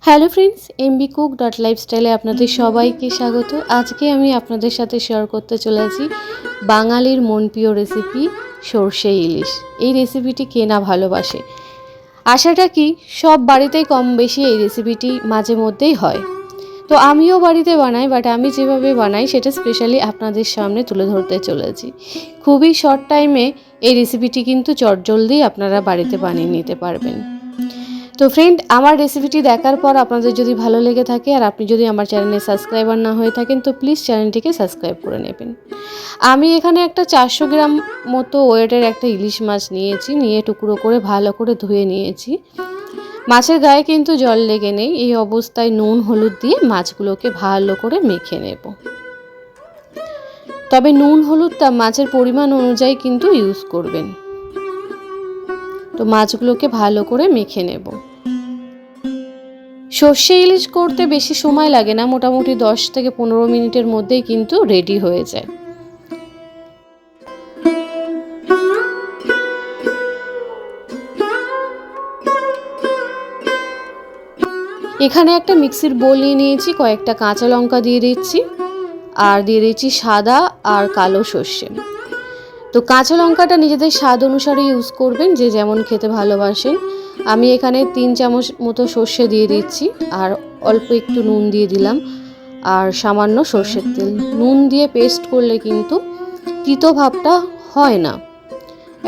Hello friends, MB cook dot লাইফস্টাইলে আপনাদের সবাইকে স্বাগত। আজকে আমি আপনাদের সাথে শেয়ার করতে চলেছি বাঙালির মনপ্রিয় রেসিপি সরষে ইলিশ। এই রেসিপিটি কে না ভালোবাসে। আশাটা কি সব বাড়িতেই কম বেশি এই রেসিপিটি মাঝে মধ্যেই হয়। তো আমিও বাড়িতে বানাই, বাট আমি যেভাবে বানাই সেটা স্পেশালি আপনাদের সামনে তুলে ধরতে চলেছি। খুবই শর্ট টাইমে এই রেসিপিটি কিন্তু চটজলদি আপনারা বাড়িতে বানিয়ে নিতে পারবেন। তো ফ্রেন্ড, আমার রেসিপিটি দেখার পর আপনাদের যদি ভালো লেগে থাকে আর আপনি যদি আমার চ্যানেলে সাবস্ক্রাইবার না হয়ে থাকেন তো প্লিজ চ্যানেলটিকে সাবস্ক্রাইব করে নেবেন। আমি এখানে একটা 400 গ্রাম মতো ওয়েটের একটা ইলিশ মাছ নিয়েছি, নিয়ে টুকরো করে ভালো করে ধুয়ে নিয়েছি। মাছের গায়ে কিন্তু জল লেগে নেই। এই অবস্থায় নুন হলুদ দিয়ে মাছগুলোকে ভালো করে মেখে নেব। তবে নুন হলুদটা মাছের পরিমাণ অনুযায়ী কিন্তু ইউজ করবেন। তো মাছগুলোকে ভালো করে মেখে নেব। সর্ষে ইলিশ করতে বেশি সময় লাগে না, মোটামুটি 10 থেকে 15 মিনিটের মধ্যেই কিন্তু রেডি হয়ে যায়। এখানে একটা মিক্সির বোল নিয়ে নিয়েছি, কয়েকটা কাঁচা লঙ্কা দিয়ে দিচ্ছি, আর দিয়ে দিচ্ছি সাদা আর কালো সর্ষে। তো কাঁচা লঙ্কাটা নিজেদের স্বাদ অনুসারে ইউজ করবেন, যে যেমন খেতে ভালোবাসেন। আমি এখানে 3 চামচ মতো সর্ষে দিয়ে দিচ্ছি, আর অল্প একটু নুন দিয়ে দিলাম, আর সামান্য সর্ষের তেল। নুন দিয়ে পেস্ট করলে কিন্তু তিতো ভাবটা হয় না।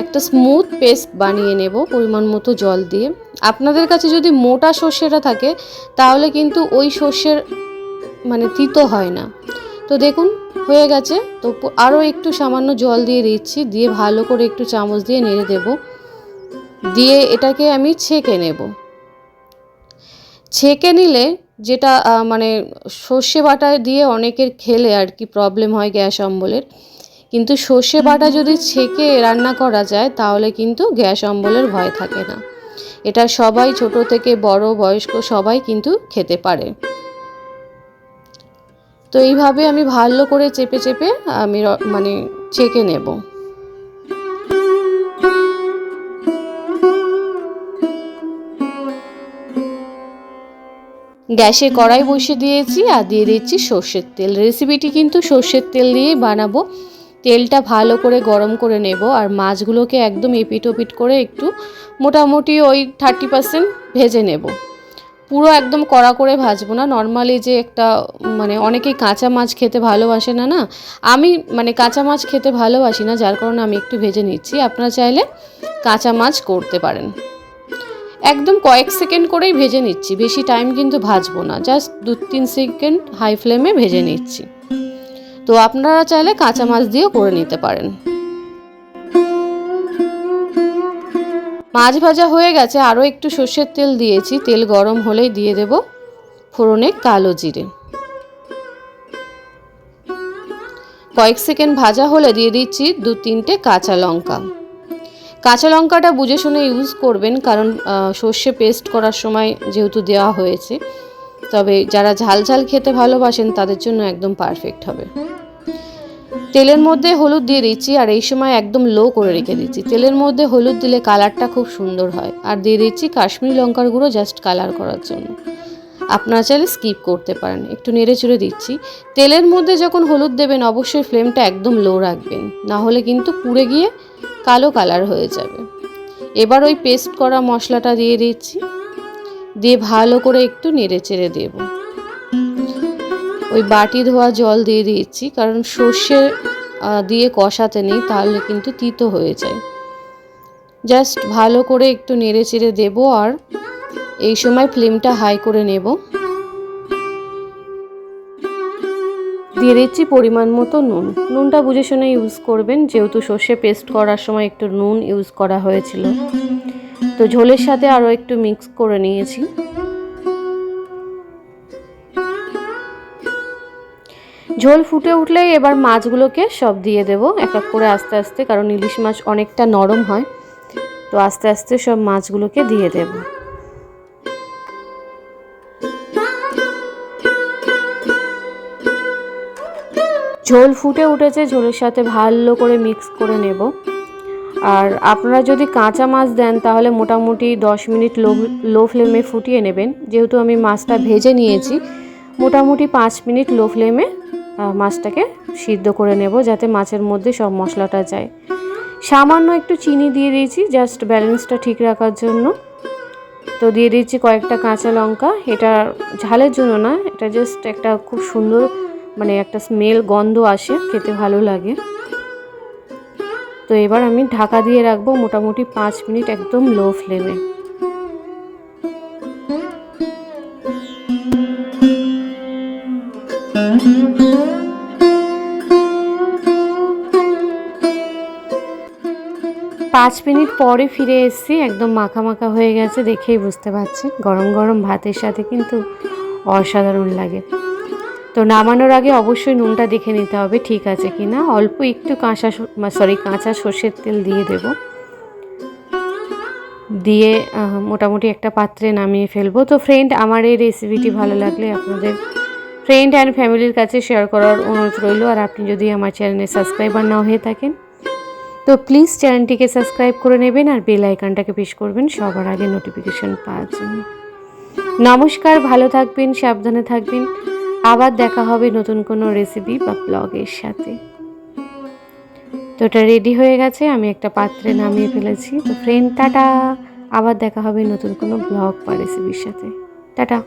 একটা স্মুথ পেস্ট বানিয়ে নেব পরিমাণ মতো জল দিয়ে। আপনাদের কাছে যদি মোটা সর্ষেটা থাকে তাহলে কিন্তু ওই সর্ষের তিতো হয় না। তো দেখুন হয়ে গেছে। তো আরও একটু সামান্য জল দিয়ে দিচ্ছি, দিয়ে ভালো করে একটু চামচ দিয়ে নেড়ে দেব। দিয়ে এটাকে আমি ছেঁকে নেব। ছেঁকে নিলে যেটা সর্ষে বাটা দিয়ে অনেকের খেলে আর কি প্রবলেম হয় গ্যাস অম্বলের, কিন্তু সর্ষে বাটা যদি ছেঁকে রান্না করা যায় তাহলে কিন্তু গ্যাস অম্বলের ভয় থাকে না। এটা সবাই ছোট থেকে বড় বয়স্ক সবাই কিন্তু খেতে পারে। তো এইভাবে আমি ভালো করে চেপে চেপে আমি ছেঁকে নেব। গ্যাসে কড়াই বসিয়ে দিয়েছি আর দিয়ে দিচ্ছি সর্ষের তেল। রেসিপিটি কিন্তু সর্ষের তেল দিয়েই বানাবো। তেলটা ভালো করে গরম করে নেব, আর মাছগুলোকে একদম এপিট ওপিট করে একটু মোটামুটি ওই 30% ভেজে নেব। পুরো একদম কড়া করে ভাজবো না। নর্মালি যে একটা অনেকেই কাঁচা মাছ খেতে ভালোবাসে না, আমি কাঁচা মাছ খেতে ভালোবাসি না, যার কারণে আমি একটু ভেজে নিচ্ছি। আপনারা চাইলে কাঁচা মাছ করতে পারেন। একদম কয়েক সেকেন্ড করেই ভেজে নিচ্ছি, বেশি টাইম কিন্তু ভাজবো না, জাস্ট 2-3 সেকেন্ড হাই ফ্লেমে ভেজে নিচ্ছি। তো আপনারা চাইলে কাঁচা মাছ দিয়েও করে নিতে পারেন। মাছ ভাজা হয়ে গেছে, আরও একটু সর্ষের তেল দিয়েছি। তেল গরম হলেই দিয়ে দেব ফোড়নে কালো জিরে। কয়েক সেকেন্ড ভাজা হলে দিয়ে দিচ্ছি 2-3টে কাঁচা লঙ্কা। কাঁচা লঙ্কাটা বুঝে শুনে ইউজ করবেন, কারণ সর্ষে পেস্ট করার সময় যেহেতু দেওয়া হয়েছে। তবে যারা ঝাল ঝাল খেতে ভালোবাসেন তাদের জন্য একদম পারফেক্ট হবে। তেলের মধ্যে হলুদ দিয়ে দিচ্ছি, আর এই সময় একদম লো করে রেখে দিচ্ছি। তেলের মধ্যে হলুদ দিলে কালারটা খুব সুন্দর হয়। আর দিয়ে দিচ্ছি কাশ্মীরি লঙ্কার গুঁড়ো, জাস্ট কালার করার জন্য। আপনারা চাইলে স্কিপ করতে পারেন। একটু নেড়ে চড়ে দিচ্ছি। তেলের মধ্যে যখন হলুদ দেবেন অবশ্যই ফ্লেমটা একদম লো রাখবেন, না হলে কিন্তু পুড়ে গিয়ে কালো কালার হয়ে যাবে। এবার ওই পেস্ট করা মশলাটা দিয়ে দিচ্ছি, দিয়ে ভালো করে একটু নেড়ে চেড়ে দেব। ওই বাটি ধোয়া জল দিয়ে দিচ্ছি, কারণ সর্ষে দিয়ে কষাতে নেই, তাহলে কিন্তু তিতো হয়ে যায়। জাস্ট ভালো করে একটু নেড়ে চেড়ে দেবো, আর এই সময় ফ্লেমটা হাই করে নেব। দিয়ে দিচ্ছি পরিমাণ মতো নুন। নুনটা বুঝে শুনে ইউজ করবেন, যেহেতু সর্ষে পেস্ট করার সময় একটু নুন ইউজ করা হয়েছিল। তো ঝোলের সাথে আরও একটু মিক্স করে নিয়েছি। ঝোল ফুটে উঠলেই এবার মাছগুলোকে সব দিয়ে দেব এক এক করে আস্তে আস্তে, কারণ ইলিশ মাছ অনেকটা নরম হয়। তো আস্তে আস্তে সব মাছগুলোকে দিয়ে দেব। ঝোল ফুটে উঠেছে, ঝোলের সাথে ভালো করে মিক্স করে নেব। আর আপনারা যদি কাঁচা মাছ দেন তাহলে মোটামুটি 10 মিনিট লো ফ্লেমে ফুটিয়ে নেবেন। যেহেতু আমি মাছটা ভেজে নিয়েছি, মোটামুটি 5 মিনিট লো ফ্লেমে মাছটাকে সিদ্ধ করে নেব, যাতে মাছের মধ্যে সব মশলাটা যায়। সামান্য একটু চিনি দিয়ে দিয়েছি জাস্ট ব্যালেন্সটা ঠিক রাখার জন্য। তো দিয়ে দিচ্ছি কয়েকটা কাঁচা লঙ্কা। এটা ঝালের জন্য না, এটা জাস্ট একটা খুব সুন্দর মানে একটা স্মেল, গন্ধ আসে, খেতে ভালো লাগে। তো এবার আমি ঢাকা দিয়ে রাখবো মোটামুটি 5 মিনিট একদম লো ফ্লেমে। পাঁচ মিনিট পরে ফিরে এসেছি, একদম মাখা মাখা হয়ে গেছে, দেখেই বুঝতে পারছি। গরম গরম ভাতের সাথে কিন্তু অসাধারণ লাগে। তো নামানোর আগে অবশ্যই নুনটা দেখে নিতে হবে ঠিক আছে কি না। অল্প একটু কাঁচা সর্ষের তেল দিয়ে দেব, দিয়ে মোটামুটি একটা পাত্রে নামিয়ে ফেলবো। তো ফ্রেন্ড, আমার এই রেসিপিটি ভালো লাগলে আপনাদের ফ্রেন্ড অ্যান্ড ফ্যামিলির কাছে শেয়ার করার অনুরোধ রইল। আর আপনি যদি আমার চ্যানেলে সাবস্ক্রাইবার না হয়ে থাকেন তো প্লিজ চ্যানেলটিকে সাবস্ক্রাইব করে নেবেন আর বেল আইকনটাকে প্রেস করবেন সবার আগে নোটিফিকেশন পাওয়ার জন্য। নমস্কার, ভালো থাকবেন, সাবধানে থাকবেন। আবার দেখা হবে নতুন কোনো রেসিপি বা ব্লগের সাথে। তো এটা রেডি হয়ে গেছে, আমি একটা পাত্রে নামিয়ে ফেলেছি। তো ফ্রেন্ড, টাটা। আবার দেখা হবে নতুন কোনো ব্লগ বা রেসিপির সাথে। টাটা।